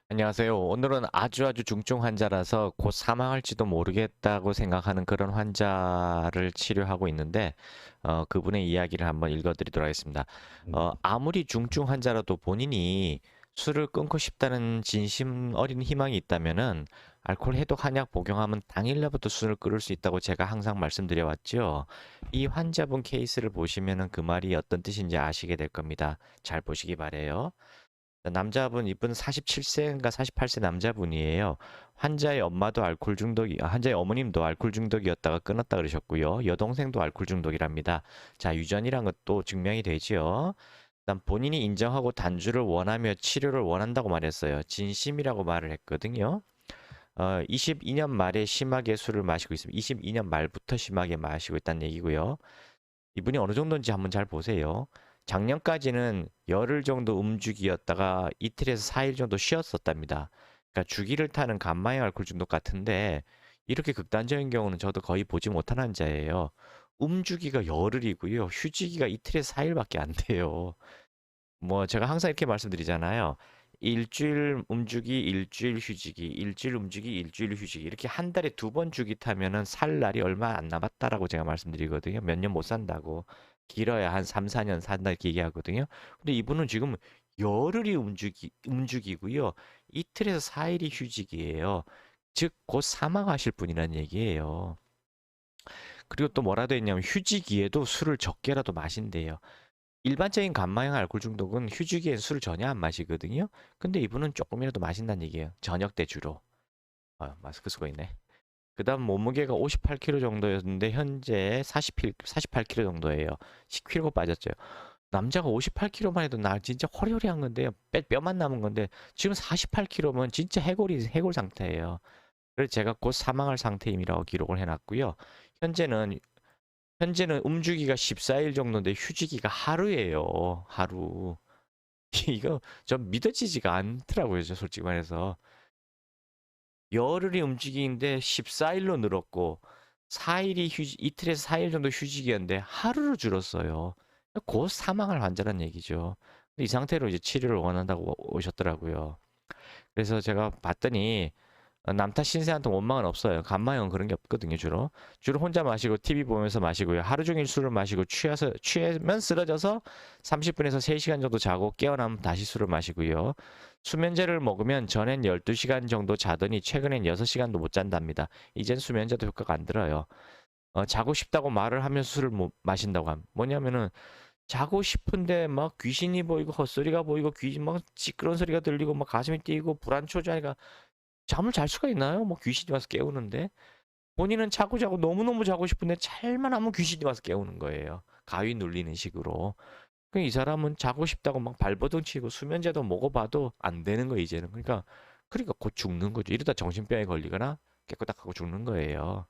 안녕하세요. 오늘은 아주 중증 환자라서 곧 사망할지도 모르겠다고 생각하는 그런 환자를 치료하고 있는데, 그분의 이야기를 한번 읽어드리도록 하겠습니다. 아무리 중증 환자라도 본인이 술을 끊고 싶다는 진심 어린 희망이 있다면은 알코올 해독 한약 복용하면 당일날부터 술을 끊을 수 있다고 제가 항상 말씀드려왔죠. 이 환자분 케이스를 보시면은 그 말이 어떤 뜻인지 아시게 될 겁니다. 잘 보시기 바래요. 남자분 이분 47세인가 48세 남자분이에요. 환자의 엄마도 알코올 중독이, 환자의 어머님도 알코올 중독이었다가 끊었다 그러셨고요. 여동생도 알코올 중독이랍니다. 자, 유전이란 것도 증명이 되지요. 일단 본인이 인정하고 단주를 원하며 치료를 원한다고 말했어요. 진심이라고 말을 했거든요. 22년 말에 심하게 술을 마시고 있습니다. 22년 말부터 심하게 마시고 있다는 얘기고요. 이분이 어느 정도인지 한번 잘 보세요. 작년까지는 열흘 정도 음주기였다가 이틀에서 4일 정도 쉬었었답니다. 그러니까 주기를 타는 간마형 알코올 중독 같은데 이렇게 극단적인 경우는 저도 거의 보지 못한 환자예요. 음주기가 열흘이고요. 휴지기가 이틀에서 4일밖에 안 돼요. 뭐 제가 항상 이렇게 말씀드리잖아요. 일주일 음주기, 일주일 휴지기, 일주일 음주기, 일주일 휴지기 이렇게 한 달에 2번 주기 타면은 살 날이 얼마 안 남았다라고 제가 말씀드리거든요. 몇 년 못 산다고. 길어야 한 3, 4년 산다 이렇게 얘기하거든요. 근데 이분은 지금 열흘이 음주기고요. 이틀에서 4일이 휴직이에요. 즉, 곧 사망하실 분이라는 얘기예요. 그리고 또 뭐라 돼 있냐면 휴지기에도 술을 적게라도 마신대요. 일반적인 간마형 알코올 중독은 휴지기엔 술을 전혀 안 마시거든요. 근데 이분은 조금이라도 마신다는 얘기예요. 저녁 때 주로. 마스크 쓰고 있네. 그다음 몸무게가 58kg 정도였는데 현재 48kg 정도예요. 10kg 빠졌죠. 남자가 58kg만 해도 나 진짜 허리허리한 건데요. 뼈만 남은 건데 지금 48kg면 진짜 해골 상태예요. 그래서 제가 곧 사망할 상태임이라고 기록을 해놨고요. 현재는 현재는 음주기가 14일 정도인데 휴지기가 하루예요. 하루. 이거 좀 믿어지지가 않더라고요. 저 솔직히 말해서. 열흘이 움직이는데 14일로 늘었고 4일이 이틀에서 4일 정도 휴직이었는데 하루로 줄었어요. 곧 사망할 환자란 얘기죠. 이 상태로 이제 치료를 원한다고 오셨더라고요. 그래서 제가 봤더니 남탓 신세한테 원망은 없어요. 간마형은 그런 게 없거든요, 주로. 주로 혼자 마시고 TV 보면서 마시고요. 하루 종일 술을 마시고 취하면 쓰러져서 30분에서 3시간 정도 자고 깨어나면 다시 술을 마시고요. 수면제를 먹으면 전엔 12시간 정도 자더니 최근엔 6시간도 못 잔답니다. 이젠 수면제도 효과가 안 들어요. 자고 싶다고 말을 하면서 술을 못 마신다고 함. 뭐냐면은 자고 싶은데 막 귀신이 보이고 헛소리가 보이고 귀신 막 시끄러운 소리가 들리고 막 가슴이 뛰고 불안초조하니까 잠을 잘 수가 있나요? 뭐 귀신이 와서 깨우는데 본인은 자고 너무너무 자고 싶은데 잘만 하면 귀신이 와서 깨우는 거예요. 가위 눌리는 식으로. 이 사람은 자고 싶다고 막 발버둥 치고 수면제도 먹어봐도 안 되는 거예요, 이제는. 그러니까 곧 죽는 거죠. 이러다 정신병에 걸리거나 깨끗하고 죽는 거예요.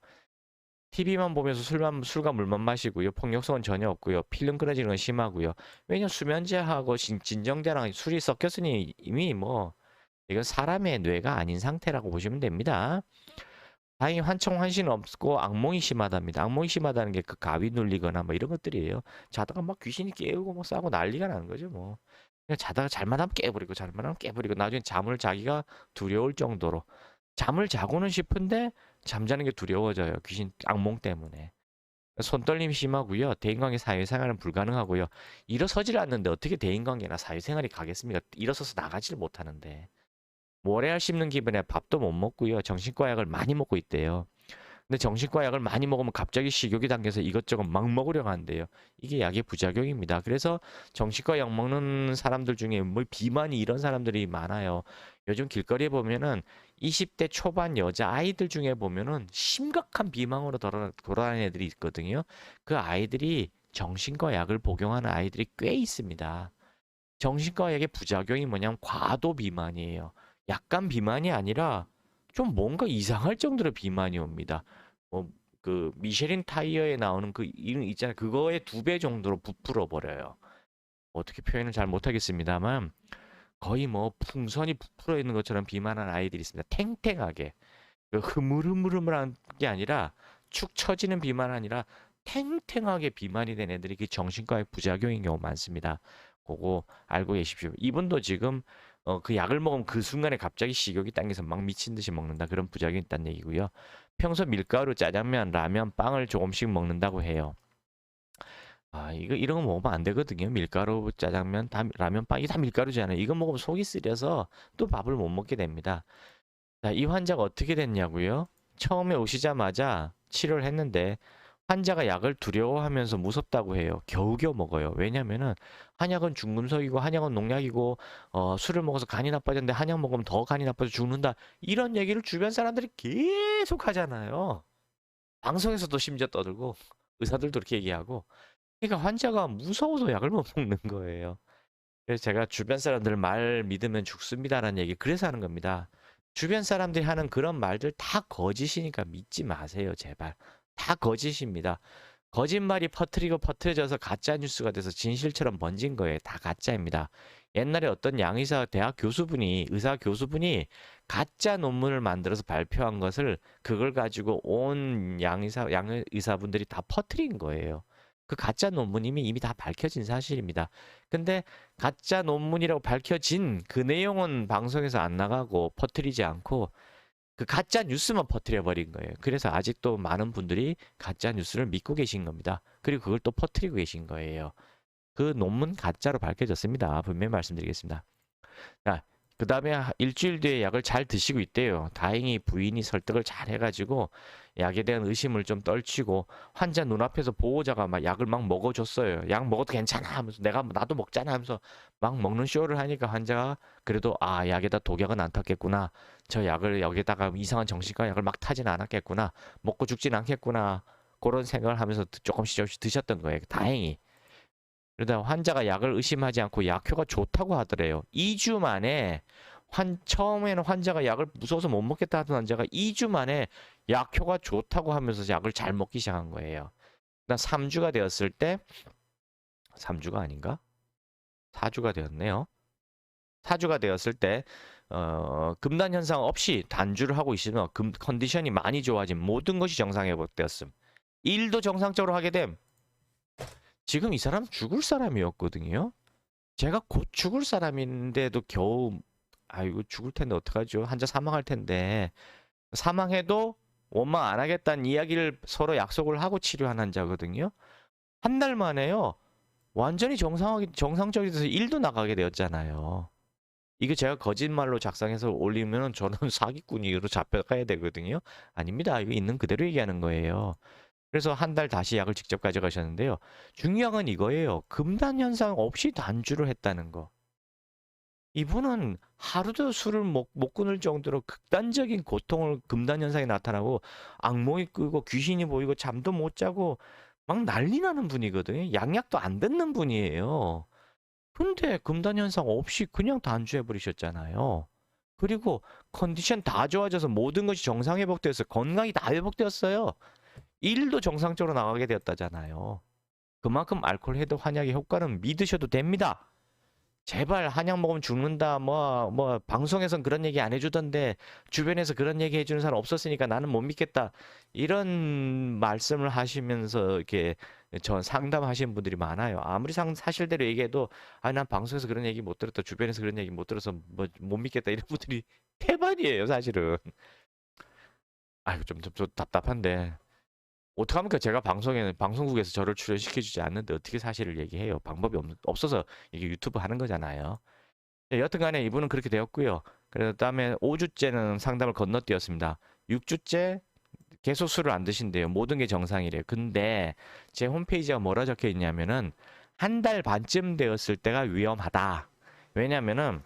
TV만 보면서 술과 물만 마시고요. 폭력성은 전혀 없고요. 필름 끊어지는 건 심하고요. 왜냐면 수면제하고 진정제랑 술이 섞였으니 이미 뭐 이건 사람의 뇌가 아닌 상태라고 보시면 됩니다. 다행히 환청 환신 없고 악몽이 심하답니다. 악몽이 심하다는 게 그 가위 눌리거나 뭐 이런 것들이에요. 자다가 막 귀신이 깨우고 뭐 싸고 난리가 나는 거죠 뭐. 그냥 자다가 잘만 하면 깨버리고 잘만 하면 깨버리고 나중에 잠을 자기가 두려울 정도로 잠을 자고는 싶은데 잠자는 게 두려워져요. 귀신 악몽 때문에. 손떨림 심하고요. 대인관계 사회생활은 불가능하고요. 일어서질 않는데 어떻게 대인관계나 사회생활이 가겠습니까? 일어서서 나가지를 못하는데. 모래알 씹는 기분에 밥도 못 먹고요. 정신과 약을 많이 먹고 있대요. 근데 정신과 약을 많이 먹으면 갑자기 식욕이 당겨서 이것저것 막 먹으려고 한대요. 이게 약의 부작용입니다. 그래서 정신과 약 먹는 사람들 중에 뭐 비만이 이런 사람들이 많아요. 요즘 길거리에 보면은 20대 초반 여자 아이들 중에 보면은 심각한 비만으로 돌아다니는 애들이 있거든요. 그 아이들이 정신과 약을 복용하는 아이들이 꽤 있습니다. 정신과 약의 부작용이 뭐냐면 과도 비만이에요. 약간 비만이 아니라 좀 뭔가 이상할 정도로 비만이 옵니다. 그 미쉐린 타이어에 나오는 그 이름 있잖아요. 그거의 2배 정도로 부풀어 버려요. 어떻게 표현을 잘 못하겠습니다만 거의 뭐 풍선이 부풀어 있는 것처럼 비만한 아이들이 있습니다. 탱탱하게. 그 흐물흐물흐물한 게 아니라 축 처지는 비만 아니라 탱탱하게 비만이 된 애들이 그 정신과의 부작용인 경우 많습니다. 그거 알고 계십시오. 이분도 지금 그 약을 먹으면 그 순간에 갑자기 식욕이 당겨서 막 미친 듯이 먹는다. 그런 부작용이 있다는 얘기고요. 평소 밀가루, 짜장면, 라면, 빵을 조금씩 먹는다고 해요. 이런 거 먹으면 안 되거든요. 밀가루, 짜장면, 다, 라면, 빵, 이게 다 밀가루잖아요. 이거 먹으면 속이 쓰려서 또 밥을 못 먹게 됩니다. 자, 이 환자가 어떻게 됐냐고요? 처음에 오시자마자 치료를 했는데 환자가 약을 두려워하면서 무섭다고 해요. 겨우겨우 먹어요. 왜냐면은 한약은 중금속이고 한약은 농약이고 술을 먹어서 간이 나빠졌는데 한약 먹으면 더 간이 나빠져 죽는다. 이런 얘기를 주변 사람들이 계속 하잖아요. 방송에서도 심지어 떠들고 의사들도 그렇게 얘기하고 그러니까 환자가 무서워서 약을 못 먹는 거예요. 그래서 제가 주변 사람들 말 믿으면 죽습니다라는 얘기 그래서 하는 겁니다. 주변 사람들이 하는 그런 말들 다 거짓이니까 믿지 마세요, 제발. 다 거짓입니다. 거짓말이 퍼뜨리고 퍼뜨려져서 가짜 뉴스가 돼서 진실처럼 번진 거예요. 다 가짜입니다. 옛날에 어떤 양의사 대학 교수분이 의사 교수분이 가짜 논문을 만들어서 발표한 것을 그걸 가지고 온 양의사분들이 다 퍼뜨린 거예요. 그 가짜 논문이 이미 다 밝혀진 사실입니다. 근데 가짜 논문이라고 밝혀진 그 내용은 방송에서 안 나가고 퍼뜨리지 않고 그 가짜 뉴스만 퍼뜨려 버린 거예요. 그래서 아직도 많은 분들이 가짜 뉴스를 믿고 계신 겁니다. 그리고 그걸 또 퍼뜨리고 계신 거예요. 그 논문 가짜로 밝혀졌습니다. 분명히 말씀드리겠습니다. 자, 그 다음에 일주일 뒤에 약을 잘 드시고 있대요. 다행히 부인이 설득을 잘 해가지고 약에 대한 의심을 좀 떨치고 환자 눈앞에서 보호자가 막 약을 막 먹어줬어요. 약 먹어도 괜찮아 하면서 나도 먹잖아 하면서 막 먹는 쇼를 하니까 환자가 그래도 약에다 독약은 안 탔겠구나. 저 약을 여기다가 이상한 정신과 약을 막 타진 않았겠구나. 먹고 죽진 않겠구나. 그런 생각을 하면서 조금씩 드셨던 거예요. 다행히. 그러다 환자가 약을 의심하지 않고 약효가 좋다고 하더래요. 2주 만에 처음에는 환자가 약을 무서워서 못 먹겠다 하던 환자가 2주 만에 약효가 좋다고 하면서 약을 잘 먹기 시작한 거예요. 그다음 3주가 되었을 때 3주가 아닌가? 4주가 되었네요. 4주가 되었을 때 금단 현상 없이 단주를 하고 있으면 컨디션이 많이 좋아진 모든 것이 정상 회복되었음. 일도 정상적으로 하게 됨. 지금 이 사람 죽을 사람이었거든요. 제가 곧 죽을 사람인데도 겨우 아이고 죽을 텐데 어떡하죠? 환자 사망할 텐데 사망해도 원망 안 하겠다는 이야기를 서로 약속을 하고 치료한 환자거든요. 한 달 만에요. 완전히 정상적이 돼서 일도 나가게 되었잖아요. 이거 제가 거짓말로 작성해서 올리면 저는 사기꾼으로 잡혀가야 되거든요. 아닙니다. 이거 있는 그대로 얘기하는 거예요. 그래서 한 달 다시 약을 직접 가져가셨는데요. 중요한 건 이거예요. 금단 현상 없이 단주를 했다는 거. 이분은 하루도 술을 못 끊을 정도로 극단적인 고통을 금단 현상이 나타나고 악몽이 꾸고 귀신이 보이고 잠도 못 자고 막 난리 나는 분이거든요. 양약도 안 듣는 분이에요. 근데 금단 현상 없이 그냥 단주해 버리셨잖아요. 그리고 컨디션 다 좋아져서 모든 것이 정상 회복되어서 건강이 다 회복되었어요. 일도 정상적으로 나가게 되었다잖아요. 그만큼 알코올 해독 한약의 효과는 믿으셔도 됩니다. 제발 한약 먹으면 죽는다. 방송에선 그런 얘기 안 해주던데 주변에서 그런 얘기 해주는 사람 없었으니까 나는 못 믿겠다. 이런 말씀을 하시면서 이렇게 전 상담하시는 분들이 많아요. 아무리 사실대로 얘기해도 난 방송에서 그런 얘기 못 들었다. 주변에서 그런 얘기 못 들어서 못 믿겠다. 이런 분들이 태반이에요, 사실은. 아이고 좀 답답한데. 어떡합니까? 제가 방송국에서 저를 출연시켜주지 않는데 어떻게 사실을 얘기해요? 방법이 없어서 이게 유튜브 하는 거잖아요. 네, 여튼간에 이분은 그렇게 되었고요. 그 다음에 5주째는 상담을 건너뛰었습니다. 6주째 계속 술을 안 드신대요. 모든 게 정상이래요. 근데 제 홈페이지가 뭐라 적혀 있냐면은 한 달 반쯤 되었을 때가 위험하다. 왜냐면은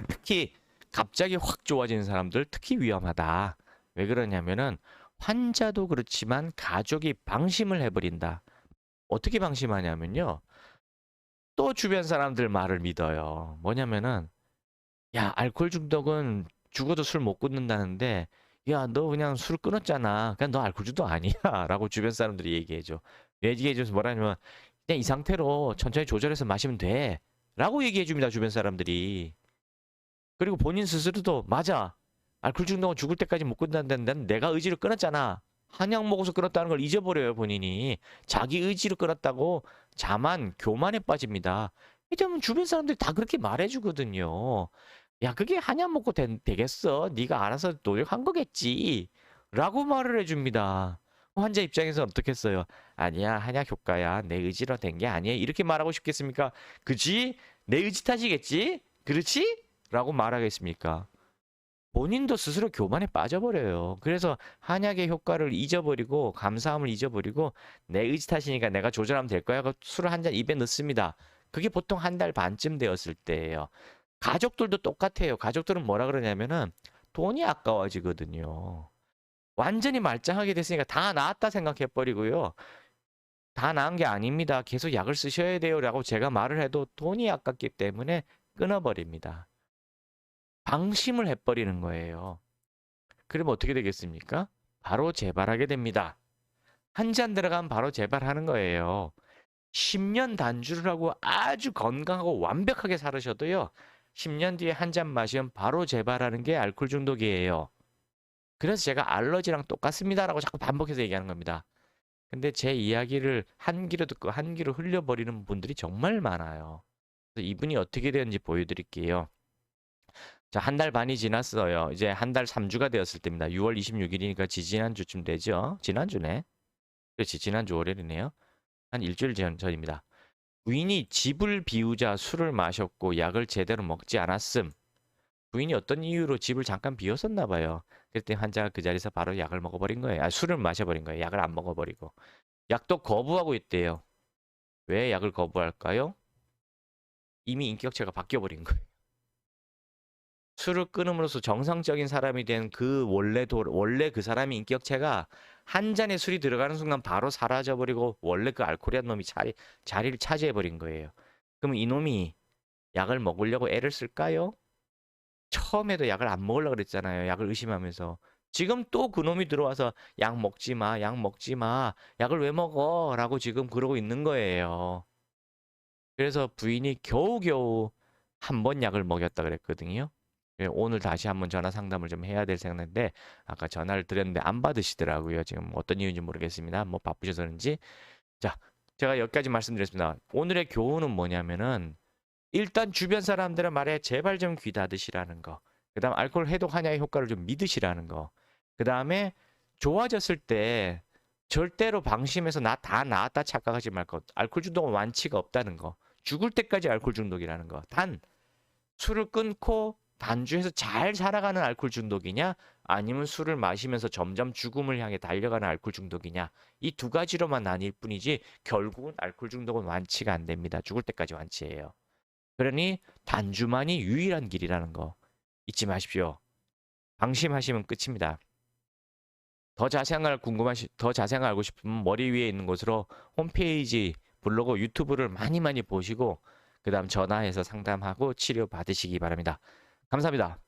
특히 갑자기 확 좋아지는 사람들 특히 위험하다. 왜 그러냐면은 환자도 그렇지만 가족이 방심을 해버린다. 어떻게 방심하냐면요. 또 주변 사람들 말을 믿어요. 뭐냐면은 야, 알코올 중독은 죽어도 술 못 끊는다는데 야, 너 그냥 술 끊었잖아. 그냥 너 알코올 중독 아니야. 라고 주변 사람들이 얘기해줘. 얘기해줘서 뭐라냐면 그냥 이 상태로 천천히 조절해서 마시면 돼. 라고 얘기해줍니다. 주변 사람들이. 그리고 본인 스스로도 맞아. 알코올 중독은 죽을 때까지 못 끊는다는데 내가 의지를 끊었잖아. 한약 먹어서 끊었다는 걸 잊어버려요, 본인이. 자기 의지로 끊었다고 교만에 빠집니다. 이러면 주변 사람들이 다 그렇게 말해주거든요. 야, 그게 한약 먹고 되겠어? 네가 알아서 노력한 거겠지. 라고 말을 해줍니다. 환자 입장에서는 어떻겠어요? 아니야, 한약 효과야. 내 의지로 된 게 아니야. 이렇게 말하고 싶겠습니까? 그지? 내 의지 탓이겠지? 그렇지? 라고 말하겠습니까? 본인도 스스로 교만에 빠져버려요. 그래서 한약의 효과를 잊어버리고 감사함을 잊어버리고 내 의지 탓이니까 내가 조절하면 될 거야. 그 술을 한 잔 입에 넣습니다. 그게 보통 한 달 반쯤 되었을 때예요. 가족들도 똑같아요. 가족들은 뭐라 그러냐면은 돈이 아까워지거든요. 완전히 말짱하게 됐으니까 다 나았다 생각해버리고요. 다 나은 게 아닙니다. 계속 약을 쓰셔야 돼요. 라고 제가 말을 해도 돈이 아깝기 때문에 끊어버립니다. 방심을 해버리는 거예요. 그러면 어떻게 되겠습니까? 바로 재발하게 됩니다. 한 잔 들어가면 바로 재발하는 거예요. 10년 단주를 하고 아주 건강하고 완벽하게 살으셔도요. 10년 뒤에 한 잔 마시면 바로 재발하는 게 알코올 중독이에요. 그래서 제가 알러지랑 똑같습니다라고 자꾸 반복해서 얘기하는 겁니다. 근데 제 이야기를 한 귀로 듣고 한 귀로 흘려버리는 분들이 정말 많아요. 그래서 이분이 어떻게 되는지 보여드릴게요. 자, 한 달 반이 지났어요. 이제 한 달 3주가 되었을 때입니다. 6월 26일이니까 지지난주쯤 되죠? 지난주네. 그렇지, 지난주 월요일이네요. 한 일주일 전입니다. 부인이 집을 비우자 술을 마셨고 약을 제대로 먹지 않았음. 부인이 어떤 이유로 집을 잠깐 비웠었나 봐요. 그랬더니 환자가 그 자리에서 바로 약을 먹어버린 거예요. 아, 술을 마셔버린 거예요. 약을 안 먹어버리고. 약도 거부하고 있대요. 왜 약을 거부할까요? 이미 인격체가 바뀌어버린 거예요. 술을 끊음으로써 정상적인 사람이 된 그 원래 그 사람의 인격체가 한 잔에 술이 들어가는 순간 바로 사라져버리고 원래 그 알코올이한 놈이 자리를 차지해버린 거예요. 그럼 이놈이 약을 먹으려고 애를 쓸까요? 처음에도 약을 안 먹으려고 그랬잖아요. 약을 의심하면서. 지금 또 그놈이 들어와서 약 먹지 마, 약 먹지 마, 약을 왜 먹어? 라고 지금 그러고 있는 거예요. 그래서 부인이 겨우겨우 한 번 약을 먹였다 그랬거든요. 오늘 다시 한번 전화 상담을 좀 해야 될 생각인데 아까 전화를 드렸는데 안 받으시더라고요. 지금 어떤 이유인지 모르겠습니다. 뭐 바쁘셔서 그런지. 자, 제가 여기까지 말씀드렸습니다. 오늘의 교훈은 뭐냐면은 일단 주변 사람들의 말에 제발 좀 귀 닫으시라는 거. 그다음 알코올 해독 한약의 효과를 좀 믿으시라는 거. 그다음에 좋아졌을 때 절대로 방심해서 나 다 나았다 착각하지 말 것. 알코올 중독은 완치가 없다는 거. 죽을 때까지 알코올 중독이라는 거. 단 술을 끊고 단주해서 잘 살아가는 알코올 중독이냐? 아니면 술을 마시면서 점점 죽음을 향해 달려가는 알코올 중독이냐? 이 두 가지로만 나뉠 뿐이지 결국은 알코올 중독은 완치가 안 됩니다. 죽을 때까지 완치해요. 그러니 단주만이 유일한 길이라는 거 잊지 마십시오. 방심하시면 끝입니다. 더 자세한 걸 알고 싶으면 머리 위에 있는 곳으로 홈페이지, 블로그, 유튜브를 많이 보시고 그 다음 전화해서 상담하고 치료 받으시기 바랍니다. 감사합니다.